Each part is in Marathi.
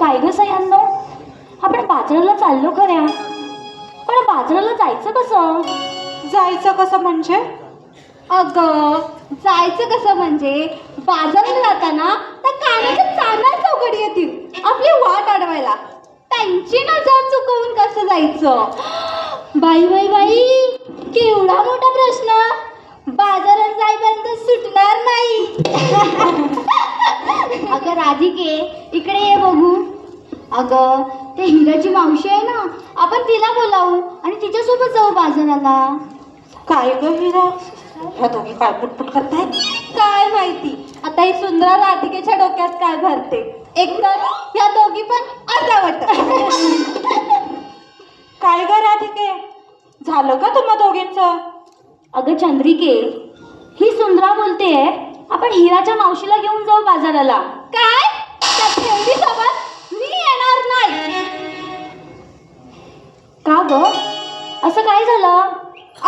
काय ग सयांनो, आपण बाजाराला चाललो खऱ्या, पण बाजाराला जायचं कसं? जायचं कसं म्हणजे? अगं जायचं कसं म्हणजे बाजारात जाताना त्या कानाच्या चांगल्या चौकडी येतील आपली वाट अडवायला. त्यांची नजर चुकवून कसं जायचं? बाई बाई बाई, केवढा मोठा प्रश्न, बाजारात जाईपर्यंत सुटणार नाही. अगं राधिके, इकडे ये बघू. अगं ते हिराची मावशी आहे ना, आपण तिला बोलावू आणि तिच्यासोबत जाऊ बाजाराला. काय ग हिरा, ह्या दोघी काय पुटपुट करताय? काय माहिती आता ही सुंदर राधिकेच्या डोक्यात काय भरते. एकतर या दोघी पण अर्धावट. काय ग राधिके, झालं का तुम्हा दोघींचं? अगं चंद्रिके, ही सुंदरा बोलतेय आपण हिराच्या मावशीला घेऊन जाऊ बाजाराला. काय? त्या ठेवडीसोबत मी येणार नाही. का ग, असं काय झालं?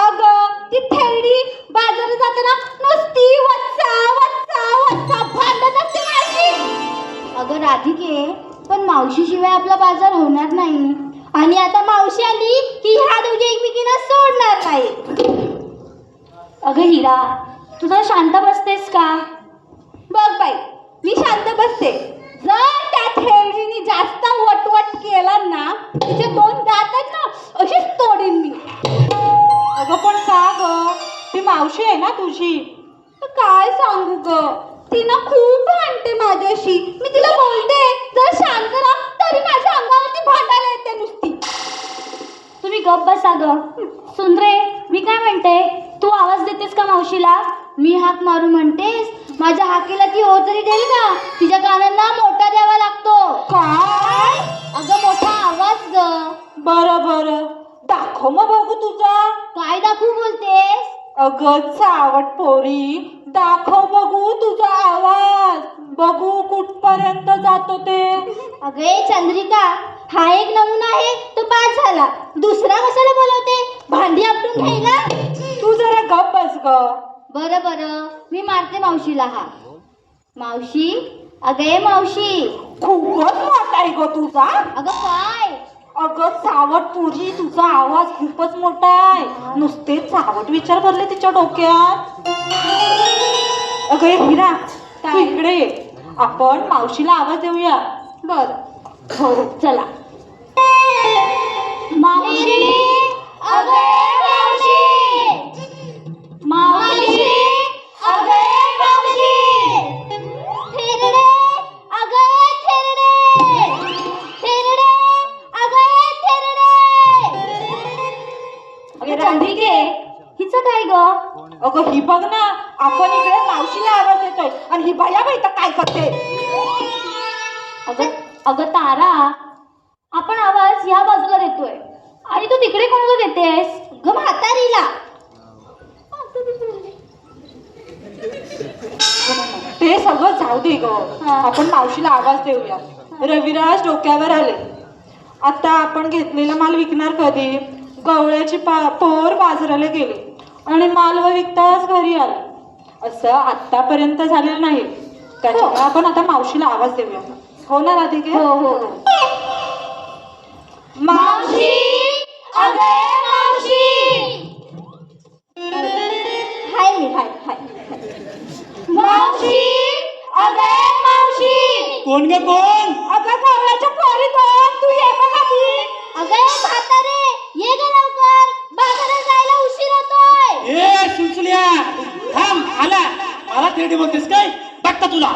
अगं ती थेरडी बाजारात जाताना नुसती वच्चा वच्चा वच्चा भांडत असते माझी. अगं राधिके, पण मावशीशिवाय आपला बाजार होणार नाही, आणि आता मावशी आली की ह्या दोघी एकमेकींना सोडणार नाही. अगं हिरा, तू जरा शांत बसतेस का? बघ बाई, मी शांत बसते. जर त्या थेरडीने जास्त वटवट केला ना, तिचे दोन दात आहेत ना अशीच तोडीन मी. अगं पण का ग, ती मावशी आहे ना तुझी. काय सांगू ग, ती ना खूप भांडते माझ्याशी. मी तिला बोलते जर शांत राहा, तरी माझ्या अंगावरती भांडायला येते नुसती. तुम्ही गप बसा ग. सुंदरे, मी काय म्हणते, तू आवाज देतेस का मावशीला? मी हाक मारू म्हणतेस? माझ्या हाकेला ती हो तरी देईल का? तिच्या कानांना मोठा द्यावा लागतो. काय? अगं मोठा आवाज ग. बरं बरं, दाखव मग बघू तुझा. काय दाखवू बोलतेस? अगं चावट पोरी, दाखव बघू तुझा आवाज, बघू कुठपर्यंत जातो ते. अगे चंद्रिका, हा एक नमुना आहे, तो पास झाला. दुसरा कशाला बोलवते? भांडी आपटून घ्यायला? तू जरा गप बस ग. बरं बरं, मी मारते मावशीला हा. मावशी, अगं ये मावशी. खूपच मोठा आहे ग तुझा. अगं काय? अगं चावट पोरी, तुझा आवाज खूपच मोठा आहे. नुसते चावट विचार भरले तिच्या डोक्यात. अगं ये हिरा, तू इकडे ये. आपण मावशीला आवाज देऊया. बर. हो चला. मावशी, अगं ये मावशी. मावशी, अगं ये मावशी. थेरडे, अगं ये थेरडे. थेरडे, अगं ये थेरडे. अगं चंद्रिके, हिचं काय ग? अगं ही बघ ना, आपण इकडे मावशीला आवाज देतोय आणि ही भया बाई तर काय करते. अगं अगं तारा, आपण आवाज ह्या बाजूला देतोय आणि तू तिकडे कोणाला देतेस? ग म्हातारीला. ते सगळं जाऊ दे ग. आपण मावशीला आवाज देऊया. रविराज डोक्यावर आले. आता आपण घेतलेला माल विकणार कधी? गवळ्याची पोर बाजाराला गेली आणि माल विकताच घरी आला. असं आतापर्यंत झालेलं नाही. त्याच्यामुळे आपण आता मावशीला आवाज देऊया. हो ना राधिके? हो हो. मावशी, अगं ये मावशी. हाय मी, हाय हाय. मावशी, अगं ये मावशी. कोण ग कोण? अगं गवळ्याच्या पोरी दोन, तू ये बघ आधी. अगं ये म्हातारे, ये ग लवकर, बाजारात जायला उशीर होतोय. ए सुलसुल्या थांब आला. मला थेरडी बोलतेस काय? बघता तुला.